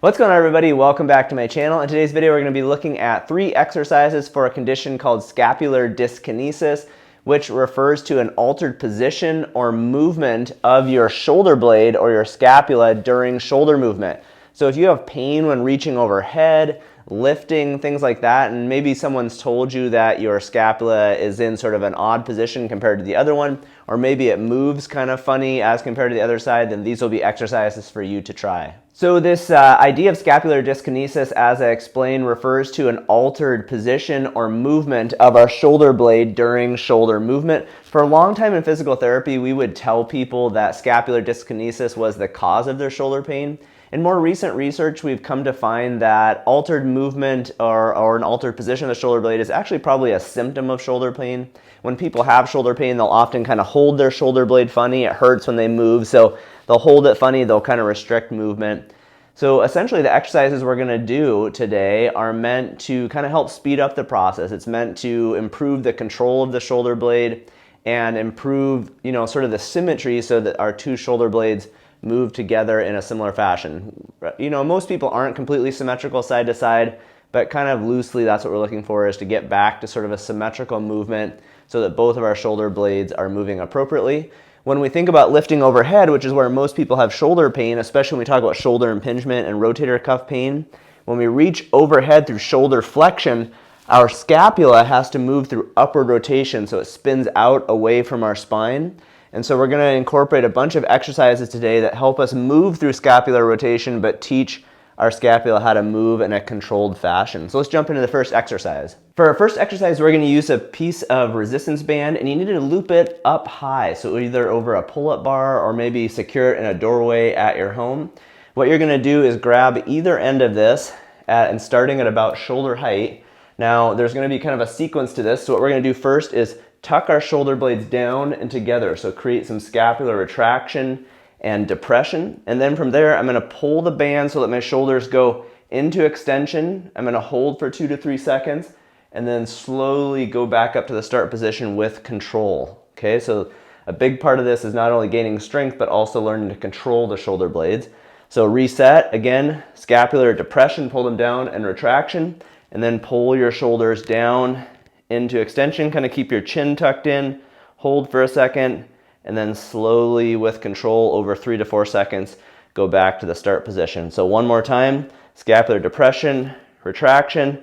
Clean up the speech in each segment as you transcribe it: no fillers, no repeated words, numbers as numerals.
What's going on, everybody? Welcome back to my channel. In today's video, we're going to be looking at 3 exercises for a condition called scapular dyskinesis, which refers to an altered position or movement of your shoulder blade or your scapula during shoulder movement. So if you have pain when reaching overhead, lifting, things like that, and maybe someone's told you that your scapula is in sort of an odd position compared to the other one, or maybe it moves kind of funny as compared to the other side, then these will be exercises for you to try. So this idea of scapular dyskinesis, as I explained, refers to an altered position or movement of our shoulder blade during shoulder movement. For a long time in physical therapy, we would tell people that scapular dyskinesis was the cause of their shoulder pain. In more recent research, we've come to find that altered movement or an altered position of the shoulder blade is actually probably a symptom of shoulder pain. When people have shoulder pain, they'll often kind of hold their shoulder blade funny. It hurts when they move, so they'll hold it funny. They'll kind of restrict movement. So essentially, the exercises we're going to do today are meant to kind of help speed up the process. It's meant to improve the control of the shoulder blade and improve, sort of the symmetry so that our two shoulder blades move together in a similar fashion. Most people aren't completely symmetrical side to side, but kind of loosely that's what we're looking for, is to get back to sort of a symmetrical movement so that both of our shoulder blades are moving appropriately. When we think about lifting overhead, which is where most people have shoulder pain, especially when we talk about shoulder impingement and rotator cuff pain, when we reach overhead through shoulder flexion, our scapula has to move through upward rotation, so it spins out away from our spine. And so we're going to incorporate a bunch of exercises today that help us move through scapular rotation, but teach our scapula how to move in a controlled fashion. So let's jump into the first exercise. For our first exercise, we're going to use a piece of resistance band, and you need to loop it up high, so either over a pull-up bar or maybe secure it in a doorway at your home. What you're going to do is grab either end of this and starting at about shoulder height. Now, there's going to be kind of a sequence to this, so what we're going to do first is tuck our shoulder blades down and together, so create some scapular retraction and depression. And then from there, I'm going to pull the band so that my shoulders go into extension. I'm going to hold for 2 to 3 seconds and then slowly go back up to the start position with control. Okay, so a big part of this is not only gaining strength, but also learning to control the shoulder blades. So reset, again, scapular depression, pull them down, and retraction, and then pull your shoulders down into extension, kind of keep your chin tucked in, hold for a second, and then slowly with control over 3 to 4 seconds, go back to the start position. So one more time, scapular depression, retraction,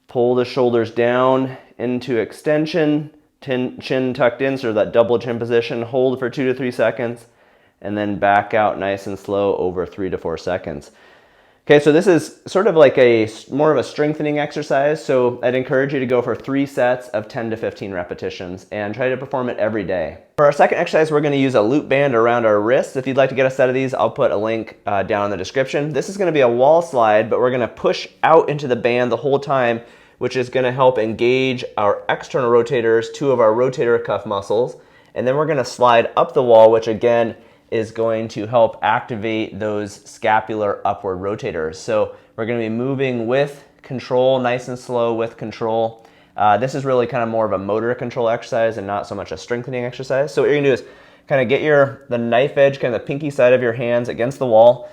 pull the shoulders down into extension, chin tucked in, sort of that double chin position, hold for 2 to 3 seconds, and then back out nice and slow over 3 to 4 seconds. Okay, so this is sort of like more of a strengthening exercise, so I'd encourage you to go for 3 sets of 10 to 15 repetitions and try to perform it every day. For our second exercise, we're going to use a loop band around our wrists. If you'd like to get a set of these, I'll put a link down in the description. This is going to be a wall slide, but we're going to push out into the band the whole time, which is going to help engage our external rotators, 2 of our rotator cuff muscles, and then we're going to slide up the wall, which again is going to help activate those scapular upward rotators. So we're going to be moving with control, nice and slow with control. This is really kind of more of a motor control exercise and not so much a strengthening exercise. So what you're going to do is kind of get the knife edge, kind of the pinky side of your hands against the wall,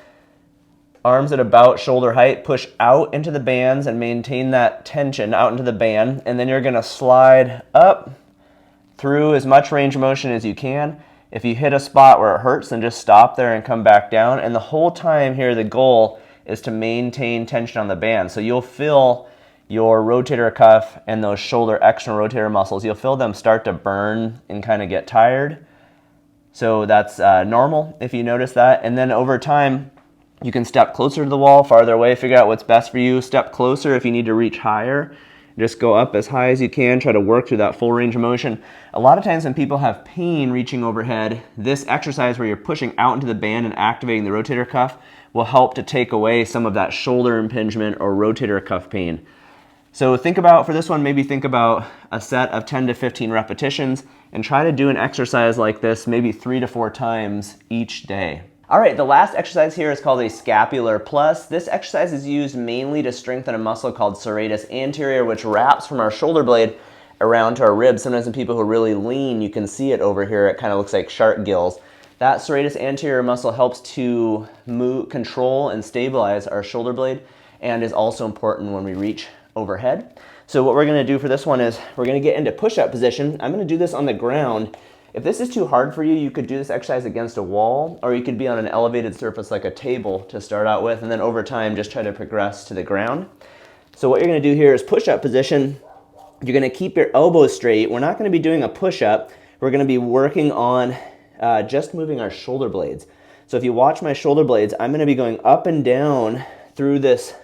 arms at about shoulder height, push out into the bands and maintain that tension out into the band, and then you're going to slide up through as much range of motion as you can. If you hit a spot where it hurts, then just stop there and come back down. And the whole time here, the goal is to maintain tension on the band. So you'll feel your rotator cuff and those shoulder external rotator muscles, you'll feel them start to burn and kind of get tired. So that's normal if you notice that. And then over time, you can step closer to the wall, farther away, figure out what's best for you. Step closer if you need to reach higher. Just go up as high as you can, try to work through that full range of motion. A lot of times when people have pain reaching overhead, this exercise where you're pushing out into the band and activating the rotator cuff will help to take away some of that shoulder impingement or rotator cuff pain. So for this one, maybe think about a set of 10 to 15 repetitions and try to do an exercise like this maybe 3 to 4 times each day. All right, the last exercise here is called a scapular plus. This exercise is used mainly to strengthen a muscle called serratus anterior, which wraps from our shoulder blade around to our ribs. Sometimes in people who are really lean, you can see it over here. It kind of looks like shark gills. That serratus anterior muscle helps to control and stabilize our shoulder blade and is also important when we reach overhead. So what we're going to do for this one is we're going to get into push-up position. I'm going to do this on the ground. If this is too hard for you, you could do this exercise against a wall, or you could be on an elevated surface like a table to start out with, and then over time just try to progress to the ground. So what you're going to do here is push-up position. You're going to keep your elbows straight. We're not going to be doing a push-up. We're going to be working on just moving our shoulder blades. So if you watch my shoulder blades, I'm going to be going up and down through this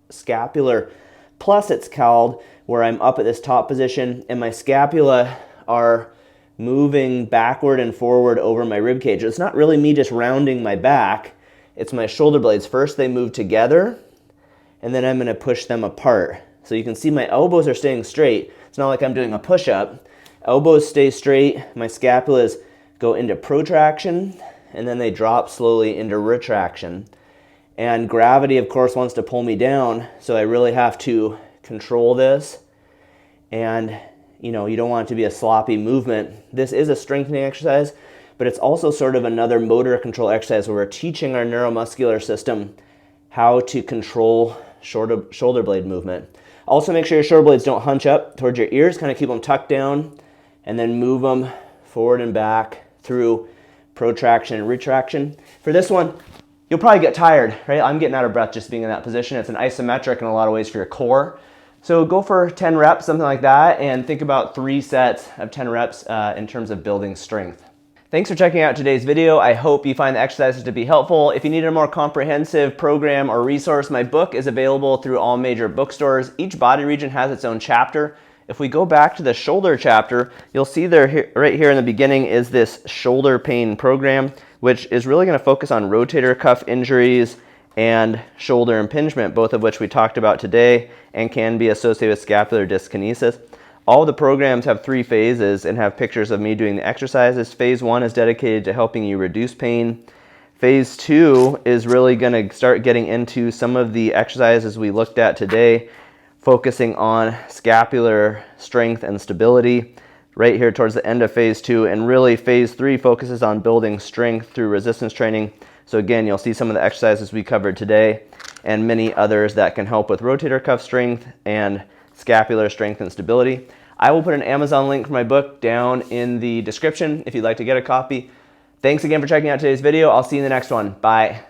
scapular plus, it's called, where I'm up at this top position, and my scapula are moving backward and forward over my rib cage. It's not really me just rounding my back, it's my shoulder blades. First they move together, and then I'm going to push them apart. So you can see my elbows are staying straight. It's not like I'm doing a push-up. Elbows stay straight, my scapulas go into protraction, and then they drop slowly into retraction. And gravity, of course, wants to pull me down, so I really have to control this. And you don't want it to be a sloppy movement. This is a strengthening exercise, but it's also sort of another motor control exercise where we're teaching our neuromuscular system how to control shoulder blade movement. Also, make sure your shoulder blades don't hunch up towards your ears. Kind of keep them tucked down, and then move them forward and back through protraction and retraction. For this one, you'll probably get tired, right? I'm getting out of breath just being in that position. It's an isometric in a lot of ways for your core. So go for 10 reps, something like that, and think about 3 sets of 10 reps in terms of building strength. Thanks for checking out today's video. I hope you find the exercises to be helpful. If you need a more comprehensive program or resource, my book is available through all major bookstores. Each body region has its own chapter. If we go back to the shoulder chapter, you'll see there right here in the beginning is this shoulder pain program, which is really going to focus on rotator cuff injuries and shoulder impingement, both of which we talked about today and can be associated with scapular dyskinesis. All the programs have 3 phases and have pictures of me doing the exercises. Phase 1 is dedicated to helping you reduce pain. Phase 2 is really going to start getting into some of the exercises we looked at today, focusing on scapular strength and stability right here towards the end of phase 2. And really phase 3 focuses on building strength through resistance training. So again, you'll see some of the exercises we covered today and many others that can help with rotator cuff strength and scapular strength and stability. I will put an Amazon link for my book down in the description if you'd like to get a copy. Thanks again for checking out today's video. I'll see you in the next one. Bye.